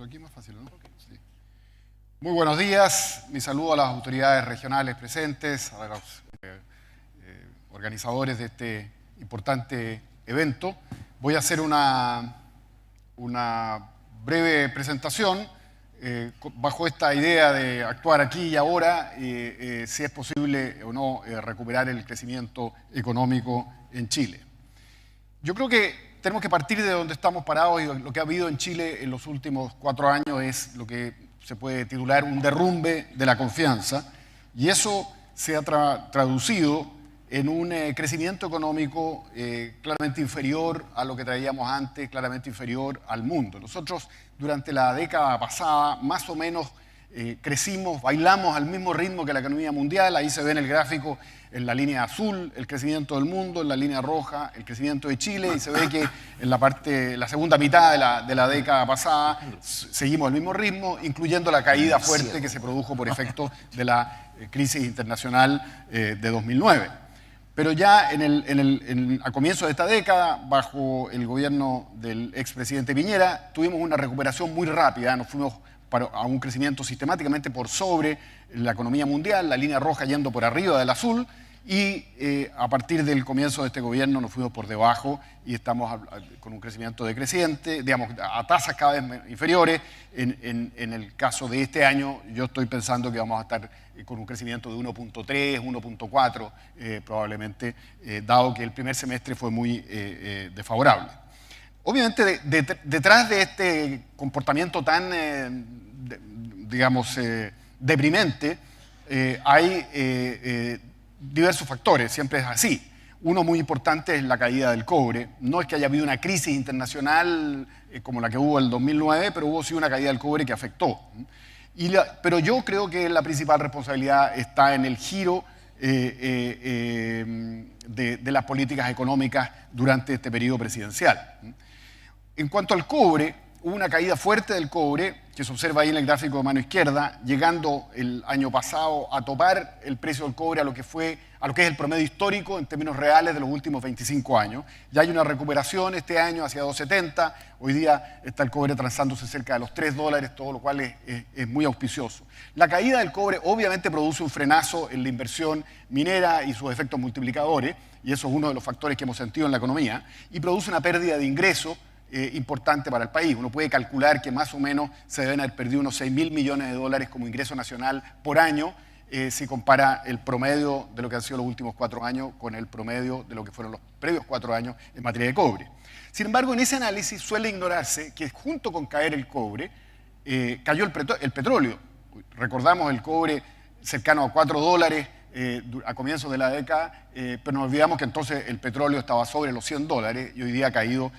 Por aquí es más fácil, ¿no? Sí. Muy buenos días. Mi saludo a las autoridades regionales presentes, a los organizadores de este importante evento. Voy a hacer una breve presentación bajo esta idea de actuar aquí y ahora, si es posible o no recuperar el crecimiento económico en Chile. Yo creo que tenemos que partir de donde estamos parados, y lo que ha habido en Chile en los últimos 4 años es lo que se puede titular un derrumbe de la confianza, y eso se ha traducido en un crecimiento económico claramente inferior a lo que traíamos antes, claramente inferior al mundo. Nosotros durante la década pasada más o menos crecimos, bailamos al mismo ritmo que la economía mundial. Ahí se ve en el gráfico, en la línea azul, el crecimiento del mundo, en la línea roja, el crecimiento de Chile, y se ve que en la segunda mitad de la década pasada seguimos al mismo ritmo, incluyendo la caída fuerte que se produjo por efecto de la crisis internacional de 2009. Pero ya a comienzos de esta década, bajo el gobierno del expresidente Piñera, tuvimos una recuperación muy rápida, nos fuimos a un crecimiento sistemáticamente por sobre la economía mundial, la línea roja yendo por arriba del azul, y a partir del comienzo de este gobierno nos fuimos por debajo y estamos con un crecimiento decreciente, digamos, a tasas cada vez inferiores. En el caso de este año, yo estoy pensando que vamos a estar con un crecimiento de 1.3, 1.4 probablemente, dado que el primer semestre fue muy desfavorable. Obviamente, detrás de este comportamiento tan, digamos, deprimente, hay diversos factores, siempre es así. Uno muy importante es la caída del cobre. No es que haya habido una crisis internacional como la que hubo en el 2009, pero hubo sí una caída del cobre que afectó. Pero yo creo que la principal responsabilidad está en el giro de las políticas económicas durante este periodo presidencial. En cuanto al cobre, hubo una caída fuerte del cobre, que se observa ahí en el gráfico de mano izquierda, llegando el año pasado a topar el precio del cobre a lo que es el promedio histórico en términos reales de los últimos 25 años. Ya hay una recuperación este año hacia 2.70, hoy día está el cobre transándose cerca de los $3, todo lo cual es muy auspicioso. La caída del cobre obviamente produce un frenazo en la inversión minera y sus efectos multiplicadores, y eso es uno de los factores que hemos sentido en la economía, y produce una pérdida de ingresos importante para el país. Uno puede calcular que más o menos se deben haber perdido unos $6.000 millones como ingreso nacional por año, si compara el promedio de lo que han sido los últimos 4 años con el promedio de lo que fueron los previos 4 años en materia de cobre. Sin embargo, en ese análisis suele ignorarse que junto con caer el cobre, cayó el petróleo. Recordamos el cobre cercano a $4 a comienzos de la década, pero nos olvidamos que entonces el petróleo estaba sobre los $100 y hoy día ha caído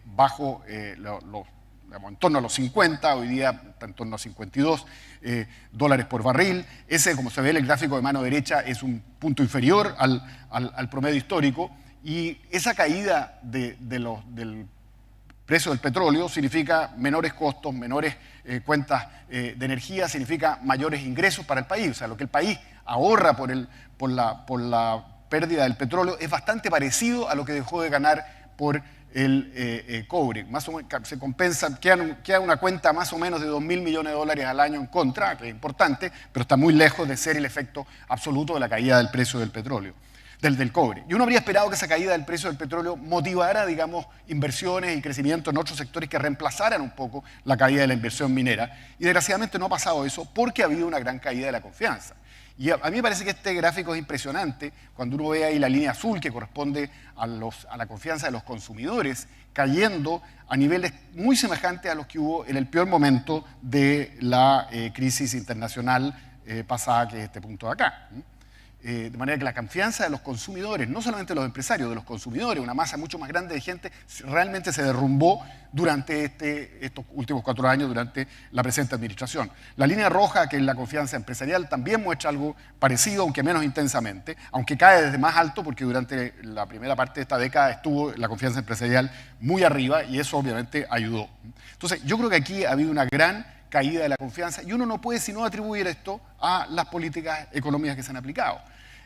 bajo, en torno a los 50, hoy día está en torno a $52 por barril. Ese, como se ve en el gráfico de mano derecha, es un punto inferior al promedio histórico, y esa caída del precio del petróleo significa menores costos, menores cuentas de energía, significa mayores ingresos para el país. O sea, lo que el país ahorra por la pérdida del petróleo es bastante parecido a lo que dejó de ganar por el cobre. Más o menos se compensa, queda una cuenta más o menos de $2.000 millones al año en contra, que es importante, pero está muy lejos de ser el efecto absoluto de la caída del precio del petróleo. Del cobre. Y uno habría esperado que esa caída del precio del petróleo motivara, digamos, inversiones y crecimiento en otros sectores que reemplazaran un poco la caída de la inversión minera. Y desgraciadamente no ha pasado eso porque ha habido una gran caída de la confianza. Y a mí me parece que este gráfico es impresionante cuando uno ve ahí la línea azul que corresponde a la confianza de los consumidores cayendo a niveles muy semejantes a los que hubo en el peor momento de la crisis internacional pasada, que es este punto de acá. De manera que la confianza de los consumidores, no solamente de los empresarios, de los consumidores, una masa mucho más grande de gente, realmente se derrumbó durante estos últimos 4 años, durante la presente administración. La línea roja, que es la confianza empresarial, también muestra algo parecido, aunque menos intensamente, aunque cae desde más alto, porque durante la primera parte de esta década estuvo la confianza empresarial muy arriba, y eso obviamente ayudó. Entonces, yo creo que aquí ha habido una gran caída de la confianza, y uno no puede sino atribuir esto a las políticas económicas que se han aplicado.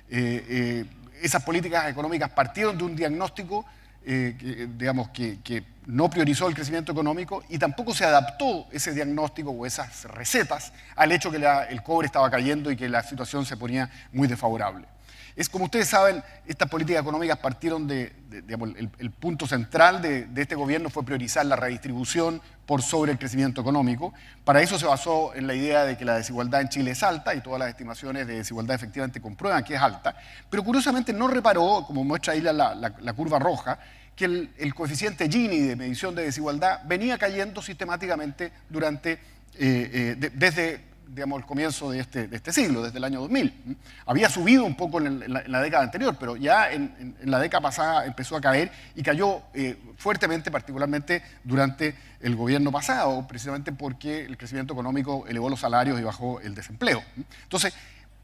Esas políticas económicas partieron de un diagnóstico digamos, que no priorizó el crecimiento económico y tampoco se adaptó ese diagnóstico o esas recetas al hecho que el cobre estaba cayendo y que la situación se ponía muy desfavorable. Es como ustedes saben, estas políticas económicas partieron digamos, el punto central de este gobierno fue priorizar la redistribución por sobre el crecimiento económico. Para eso se basó en la idea de que la desigualdad en Chile es alta y todas las estimaciones de desigualdad efectivamente comprueban que es alta, pero curiosamente no reparó, como muestra ahí la curva roja, que el coeficiente Gini de medición de desigualdad venía cayendo sistemáticamente desde digamos, el comienzo de este siglo, desde el año 2000. Había subido un poco en la década anterior, pero ya en la década pasada empezó a caer y cayó fuertemente, particularmente durante el gobierno pasado, precisamente porque el crecimiento económico elevó los salarios y bajó el desempleo. Entonces,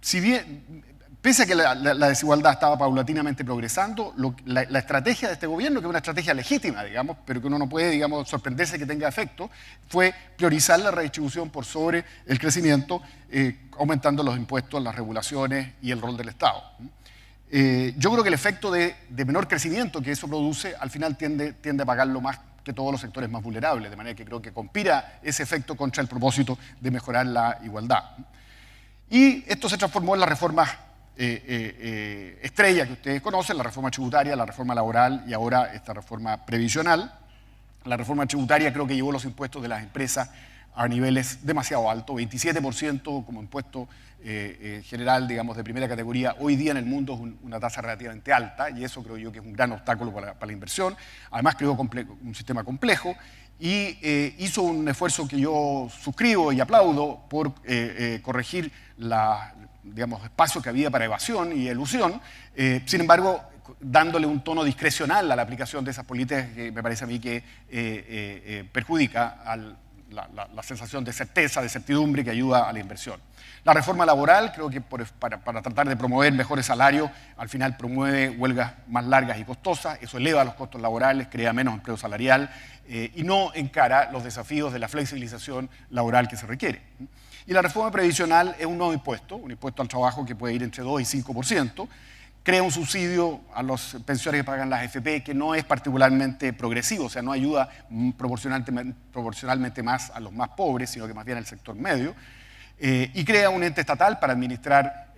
si bien, pese a que la desigualdad estaba paulatinamente progresando, la estrategia de este gobierno, que es una estrategia legítima, digamos, pero que uno no puede, digamos, sorprenderse que tenga efecto, fue priorizar la redistribución por sobre el crecimiento, aumentando los impuestos, las regulaciones y el rol del Estado. Yo creo que el efecto de menor crecimiento que eso produce, al final tiende a pagarlo más que todos los sectores más vulnerables, de manera que creo que conspira ese efecto contra el propósito de mejorar la igualdad. Y esto se transformó en la reforma estrella que ustedes conocen, la reforma tributaria, la reforma laboral y ahora esta reforma previsional. La reforma tributaria creo que llevó los impuestos de las empresas a niveles demasiado altos, 27% como impuesto general, digamos, de primera categoría. Hoy día en el mundo es una tasa relativamente alta y eso creo yo que es un gran obstáculo para la inversión. Además creó un sistema complejo y hizo un esfuerzo que yo suscribo y aplaudo por corregir digamos, espacio que había para evasión y elusión, sin embargo, dándole un tono discrecional a la aplicación de esas políticas que me parece a mí que perjudica la sensación de certeza, de certidumbre que ayuda a la inversión. La reforma laboral, creo que para tratar de promover mejores salarios, al final promueve huelgas más largas y costosas, eso eleva los costos laborales, crea menos empleo salarial y no encara los desafíos de la flexibilización laboral que se requiere. Y la reforma previsional es un nuevo impuesto, un impuesto al trabajo que puede ir entre 2 y 5%, crea un subsidio a los pensiones que pagan las AFP que no es particularmente progresivo, o sea, no ayuda proporcionalmente más a los más pobres, sino que más bien al sector medio, y crea un ente estatal para administrar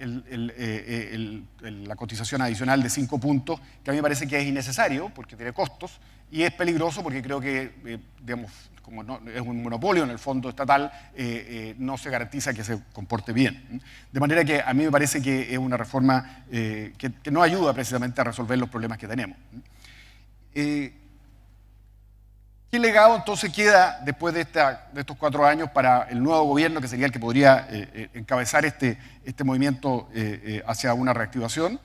la cotización adicional de 5 puntos, que a mí me parece que es innecesario porque tiene costos, y es peligroso porque creo que, digamos, como no, es un monopolio en el fondo estatal, no se garantiza que se comporte bien. De manera que a mí me parece que es una reforma que no ayuda precisamente a resolver los problemas que tenemos. ¿Qué legado entonces queda después de estos 4 años para el nuevo gobierno, que sería el que podría encabezar este movimiento hacia una reactivación?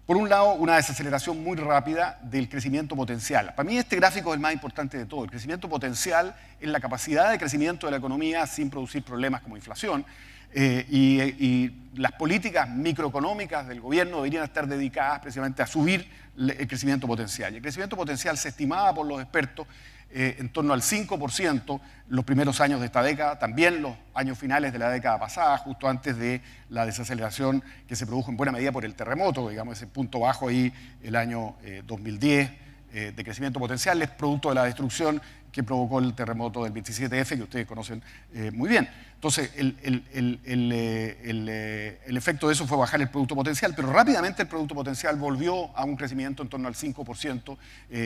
Por un lado, una desaceleración muy rápida del crecimiento potencial. Para mí este gráfico es el más importante de todo. El crecimiento potencial es la capacidad de crecimiento de la economía sin producir problemas como inflación. Y las políticas microeconómicas del gobierno deberían estar dedicadas precisamente a subir el crecimiento potencial. Y el crecimiento potencial se estimaba por los expertos en torno al 5% los primeros años de esta década, también los años finales de la década pasada, justo antes de la desaceleración que se produjo en buena medida por el terremoto, digamos, ese punto bajo ahí, el año 2010, de crecimiento potencial, es producto de la destrucción que provocó el terremoto del 27F, que ustedes conocen muy bien. Entonces, el efecto de eso fue bajar el producto potencial, pero rápidamente el producto potencial volvió a un crecimiento en torno al 5%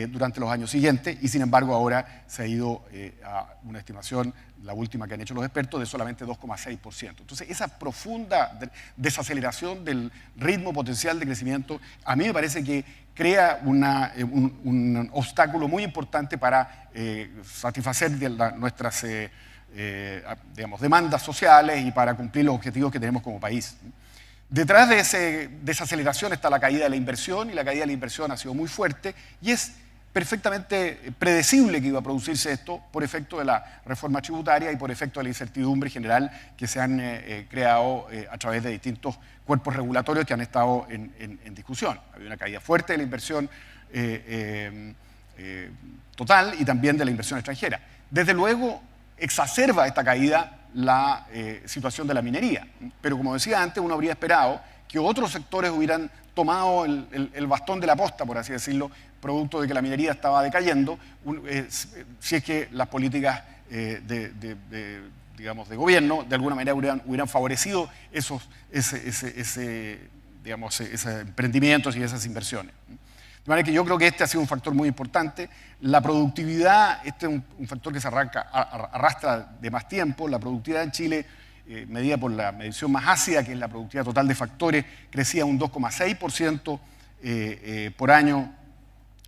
durante los años siguientes, y sin embargo ahora se ha ido a una estimación, la última que han hecho los expertos, de solamente 2,6%. Entonces, esa profunda desaceleración del ritmo potencial de crecimiento, a mí me parece que crea un obstáculo muy importante para satisfacer nuestras digamos, demandas sociales y para cumplir los objetivos que tenemos como país. Detrás de esa desaceleración está la caída de la inversión, y la caída de la inversión ha sido muy fuerte, y es perfectamente predecible que iba a producirse esto por efecto de la reforma tributaria y por efecto de la incertidumbre general que se han creado a través de distintos cuerpos regulatorios que han estado en discusión. Había una caída fuerte de la inversión total y también de la inversión extranjera. Desde luego, exacerba esta caída la situación de la minería, pero como decía antes, uno habría esperado que otros sectores hubieran tomado el bastón de la posta, por así decirlo, producto de que la minería estaba decayendo, si es que las políticas digamos, de gobierno de alguna manera hubieran favorecido esos emprendimientos y esas inversiones. De manera que yo creo que este ha sido un factor muy importante. La productividad, este es un factor que se arrastra de más tiempo. La productividad en Chile, medida por la medición más ácida, que es la productividad total de factores, crecía un 2,6% por año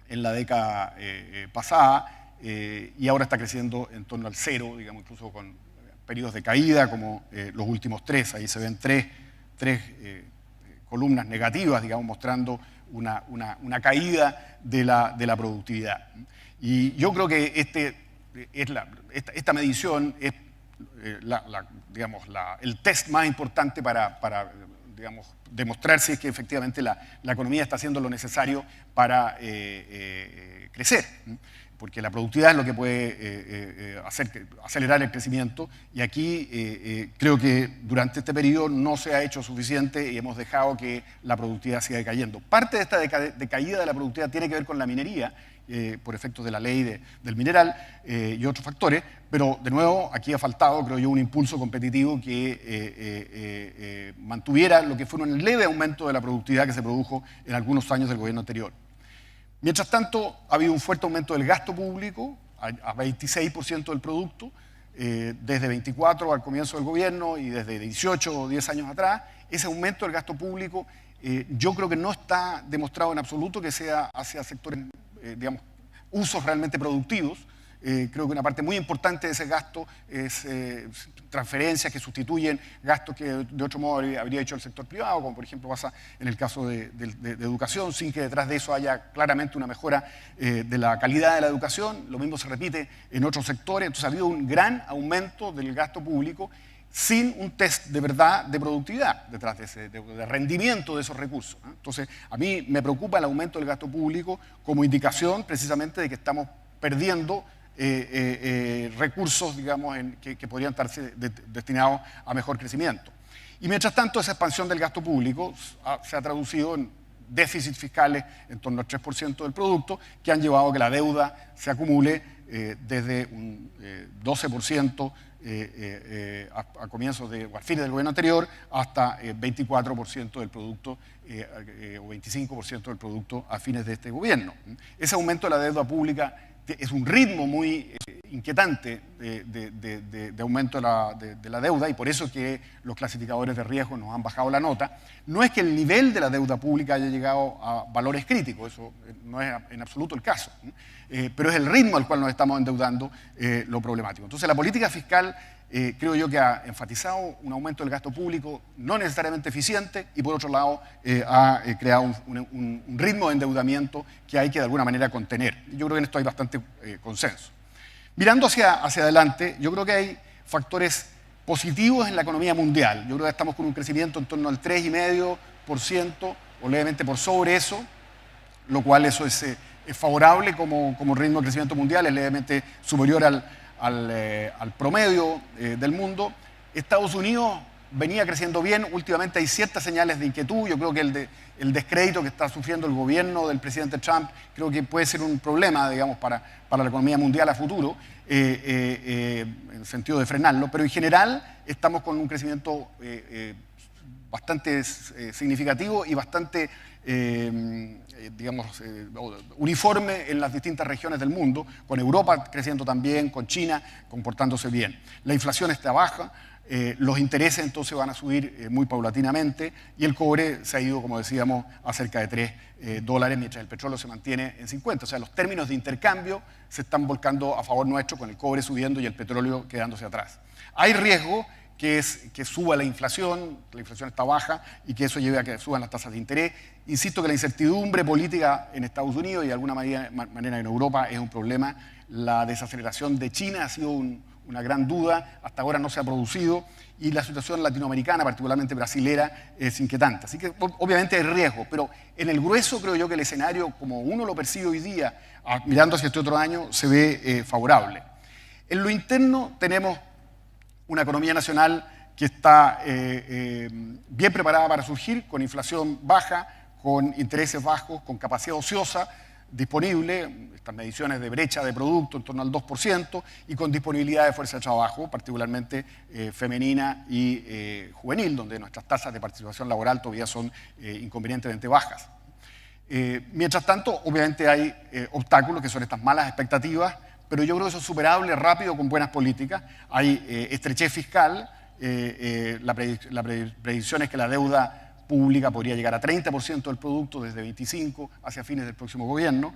en la década pasada, y ahora está creciendo en torno al 0, digamos, incluso con periodos de caída como los últimos 3. Ahí se ven tres columnas negativas, digamos, mostrando una caída de la productividad. Y yo creo que esta medición es el test más importante para digamos, demostrar si es que efectivamente la economía está haciendo lo necesario para crecer. Porque la productividad es lo que puede acelerar el crecimiento, y aquí creo que durante este periodo no se ha hecho suficiente y hemos dejado que la productividad siga decayendo. Parte de esta decaída de la productividad tiene que ver con la minería, por efectos de la ley del mineral y otros factores, pero de nuevo aquí ha faltado, creo yo, un impulso competitivo que mantuviera lo que fue un leve aumento de la productividad que se produjo en algunos años del gobierno anterior. Mientras tanto, ha habido un fuerte aumento del gasto público, a 26% del producto, desde 24 al comienzo del gobierno y desde 18 o 10 años atrás. Ese aumento del gasto público yo creo que no está demostrado en absoluto que sea hacia sectores, digamos, usos realmente productivos. Creo que una parte muy importante de ese gasto es transferencias que sustituyen gastos que de otro modo habría hecho el sector privado, como por ejemplo pasa en el caso de educación, sin que detrás de eso haya claramente una mejora de la calidad de la educación. Lo mismo se repite en otros sectores. Entonces ha habido un gran aumento del gasto público sin un test de verdad de productividad detrás de rendimiento de esos recursos. Entonces a mí me preocupa el aumento del gasto público como indicación precisamente de que estamos perdiendo recursos, digamos, que podrían estar destinados a mejor crecimiento. Y mientras tanto, esa expansión del gasto público se ha traducido en déficits fiscales en torno al 3% del producto, que han llevado a que la deuda se acumule desde un 12% a comienzos o al fin del gobierno anterior hasta 24% del producto o 25% del producto a fines de este gobierno. Ese aumento de la deuda pública es un ritmo muy inquietante de aumento de la deuda, y por eso que los clasificadores de riesgo nos han bajado la nota. No es que el nivel de la deuda pública haya llegado a valores críticos, eso no es en absoluto el caso, pero es el ritmo al cual nos estamos endeudando lo problemático. Entonces la política fiscal creo yo que ha enfatizado un aumento del gasto público no necesariamente eficiente, y por otro lado ha creado un ritmo de endeudamiento que hay que de alguna manera contener. Yo creo que en esto hay bastante consenso. Mirando hacia adelante, yo creo que hay factores positivos en la economía mundial. Yo creo que estamos con un crecimiento en torno al 3,5% o levemente por sobre eso, lo cual eso es favorable como ritmo de crecimiento mundial, es levemente superior al promedio del mundo. Estados Unidos venía creciendo bien, últimamente hay ciertas señales de inquietud. Yo creo que el descrédito que está sufriendo el gobierno del presidente Trump creo que puede ser un problema, digamos, para la economía mundial a futuro, en el sentido de frenarlo, pero en general estamos con un crecimiento bastante significativo y bastante digamos, uniforme en las distintas regiones del mundo, con Europa creciendo también, con China comportándose bien. La inflación está baja, los intereses entonces van a subir muy paulatinamente, y el cobre se ha ido, como decíamos, a cerca de $3, mientras el petróleo se mantiene en 50. O sea, los términos de intercambio se están volcando a favor nuestro, con el cobre subiendo y el petróleo quedándose atrás. Hay riesgo que suba la inflación está baja, y que eso lleve a que suban las tasas de interés. Insisto que la incertidumbre política en Estados Unidos y de alguna manera en Europa es un problema. La desaceleración de China ha sido una gran duda, hasta ahora no se ha producido, y la situación latinoamericana, particularmente brasilera, es inquietante. Así que obviamente hay riesgo, pero en el grueso creo yo que el escenario, como uno lo percibe hoy día, mirando hacia este otro año, se ve favorable. En lo interno tenemos una economía nacional que está bien preparada para surgir, con inflación baja, con intereses bajos, con capacidad ociosa disponible, estas mediciones de brecha de producto en torno al 2%, y con disponibilidad de fuerza de trabajo, particularmente femenina y juvenil, donde nuestras tasas de participación laboral todavía son inconvenientemente bajas. Mientras tanto, obviamente hay obstáculos que son estas malas expectativas, pero yo creo que eso es superable rápido con buenas políticas. Hay estrechez fiscal, la predicción es que la deuda pública podría llegar a 30% del producto desde 25% hacia fines del próximo gobierno.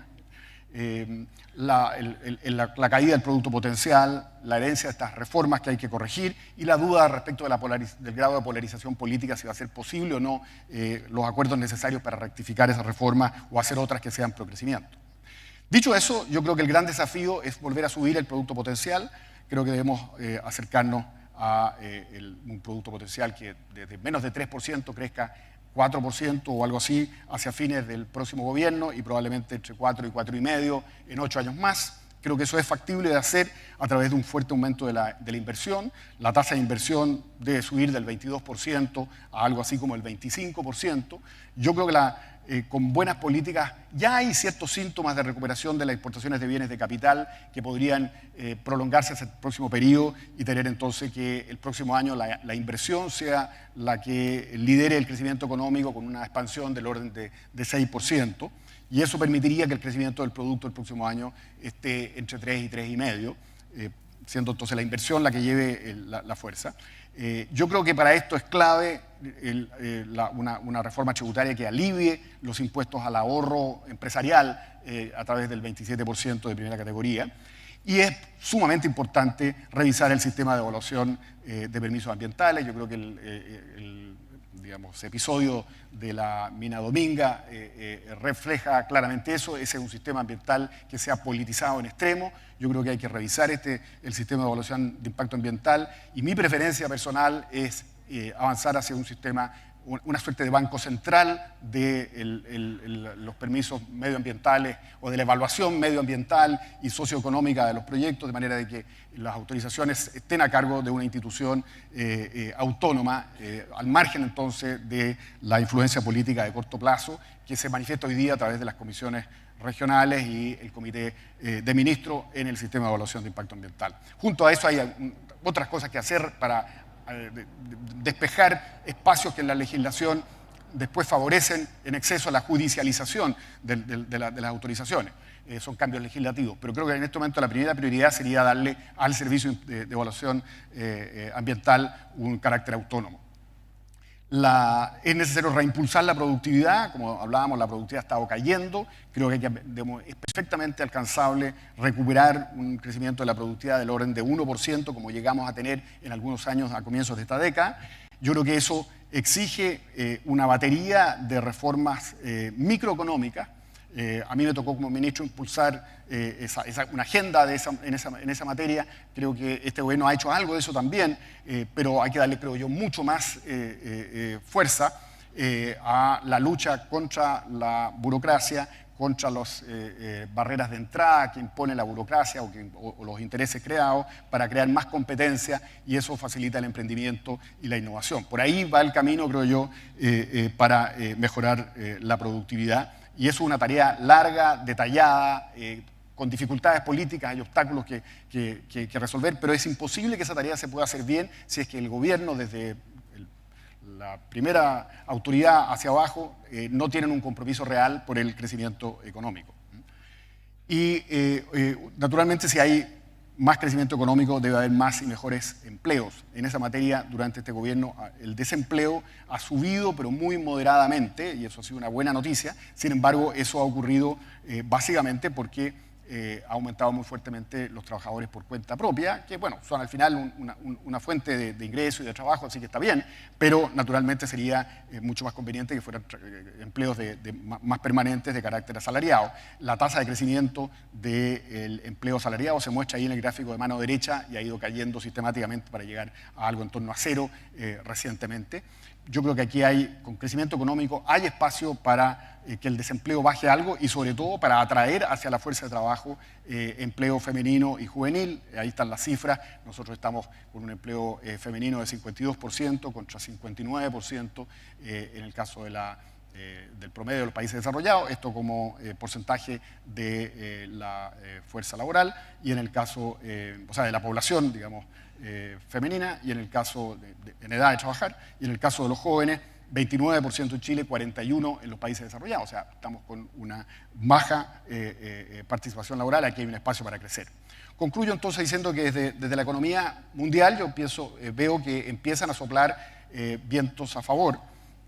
La caída del producto potencial, la herencia de estas reformas que hay que corregir y la duda respecto de del grado de polarización política, si va a ser posible o no los acuerdos necesarios para rectificar esas reformas o hacer otras que sean pro crecimiento. Dicho eso, yo creo que el gran desafío es volver a subir el producto potencial. Creo que debemos acercarnos a un producto potencial que desde menos de 3% crezca 4% o algo así hacia fines del próximo gobierno y probablemente entre 4 y 4,5 en 8 años más. Creo que eso es factible de hacer a través de un fuerte aumento de la inversión. La tasa de inversión debe subir del 22% a algo así como el 25%. Yo creo que con buenas políticas ya hay ciertos síntomas de recuperación de las exportaciones de bienes de capital que podrían prolongarse hacia el próximo periodo y tener entonces que el próximo año la inversión sea la que lidere el crecimiento económico con una expansión del orden de 6%. Y eso permitiría que el crecimiento del producto el próximo año esté entre 3 y 3,5, siendo entonces la inversión la que lleve la fuerza. Yo creo que para esto es clave una reforma tributaria que alivie los impuestos al ahorro empresarial a través del 27% de primera categoría. Y es sumamente importante revisar el sistema de evaluación de permisos ambientales. Yo creo que el episodio de la mina Dominga refleja claramente eso. Ese es un sistema ambiental que se ha politizado en extremo. Yo creo que hay que revisar el sistema de evaluación de impacto ambiental y mi preferencia personal es avanzar hacia un sistema, una suerte de banco central de los permisos medioambientales o de la evaluación medioambiental y socioeconómica de los proyectos, de manera de que las autorizaciones estén a cargo de una institución autónoma, al margen entonces de la influencia política de corto plazo que se manifiesta hoy día a través de las comisiones regionales y el comité de ministros en el sistema de evaluación de impacto ambiental. Junto a eso hay otras cosas que hacer para despejar espacios que en la legislación después favorecen en exceso a la judicialización de las autorizaciones. Son cambios legislativos, pero creo que en este momento la primera prioridad sería darle al servicio de evaluación ambiental un carácter autónomo. Es necesario reimpulsar la productividad, como hablábamos, la productividad ha estado cayendo, creo que es perfectamente alcanzable recuperar un crecimiento de la productividad del orden de 1%, como llegamos a tener en algunos años a comienzos de esta década. Yo creo que eso exige una batería de reformas microeconómicas. A mí me tocó como ministro impulsar una agenda en esa materia. Creo que este gobierno ha hecho algo de eso también, pero hay que darle, creo yo, mucho más fuerza a la lucha contra la burocracia, contra las barreras de entrada que impone la burocracia o los intereses creados para crear más competencia, y eso facilita el emprendimiento y la innovación. Por ahí va el camino, creo yo, para mejorar la productividad. Y eso es una tarea larga, detallada, con dificultades políticas, hay obstáculos que resolver, pero es imposible que esa tarea se pueda hacer bien si es que el gobierno, desde la primera autoridad hacia abajo, no tienen un compromiso real por el crecimiento económico. Y naturalmente, si hay más crecimiento económico, debe haber más y mejores empleos. En esa materia, durante este gobierno, el desempleo ha subido, pero muy moderadamente, y eso ha sido una buena noticia. Sin embargo, eso ha ocurrido básicamente porque ha aumentado muy fuertemente los trabajadores por cuenta propia, que bueno, son al final una fuente de ingreso y de trabajo, así que está bien, pero naturalmente sería mucho más conveniente que fueran empleos más permanentes de carácter asalariado. La tasa de crecimiento del empleo asalariado se muestra ahí en el gráfico de mano derecha y ha ido cayendo sistemáticamente para llegar a algo en torno a 0 recientemente. Yo creo que aquí con crecimiento económico hay espacio para que el desempleo baje algo y sobre todo para atraer hacia la fuerza de trabajo empleo femenino y juvenil. Ahí están las cifras. Nosotros estamos con un empleo femenino de 52% contra 59% en el caso de del promedio de los países desarrollados, esto como porcentaje de la fuerza laboral y en el caso, o sea, de la población, digamos, femenina, y en el caso en edad de trabajar, y en el caso de los jóvenes, 29% en Chile, 41% en los países desarrollados. O sea, estamos con una baja participación laboral, aquí hay un espacio para crecer. Concluyo entonces diciendo que desde la economía mundial yo veo que empiezan a soplar vientos a favor,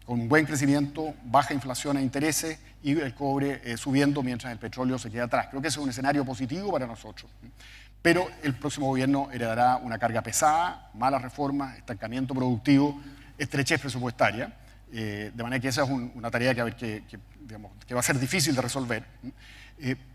con buen crecimiento, baja inflación e intereses y el cobre subiendo mientras el petróleo se queda atrás. Creo que ese es un escenario positivo para nosotros. Pero el próximo gobierno heredará una carga pesada, malas reformas, estancamiento productivo, estrechez presupuestaria. De manera que esa es una tarea que va a ser difícil de resolver.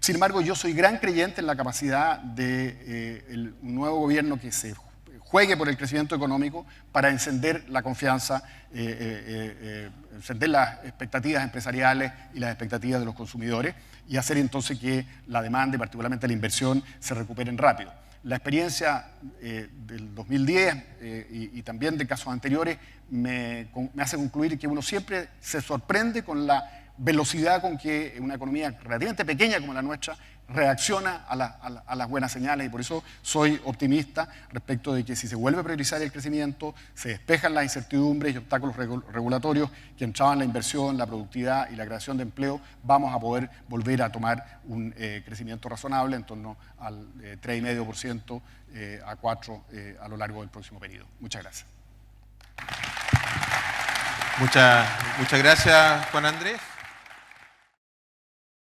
Sin embargo, yo soy gran creyente en la capacidad de un nuevo gobierno que se juegue por el crecimiento económico para encender la confianza, encender las expectativas empresariales y las expectativas de los consumidores y hacer entonces que la demanda y particularmente la inversión se recuperen rápido. La experiencia del 2010 y también de casos anteriores me hace concluir que uno siempre se sorprende con la velocidad con que una economía relativamente pequeña como la nuestra reacciona a las buenas señales, y por eso soy optimista respecto de que si se vuelve a priorizar el crecimiento, se despejan las incertidumbres y obstáculos regulatorios que entraban la inversión, la productividad y la creación de empleo, vamos a poder volver a tomar un crecimiento razonable en torno al 3,5% a 4% a lo largo del próximo periodo. Muchas gracias. Muchas gracias, Juan Andrés.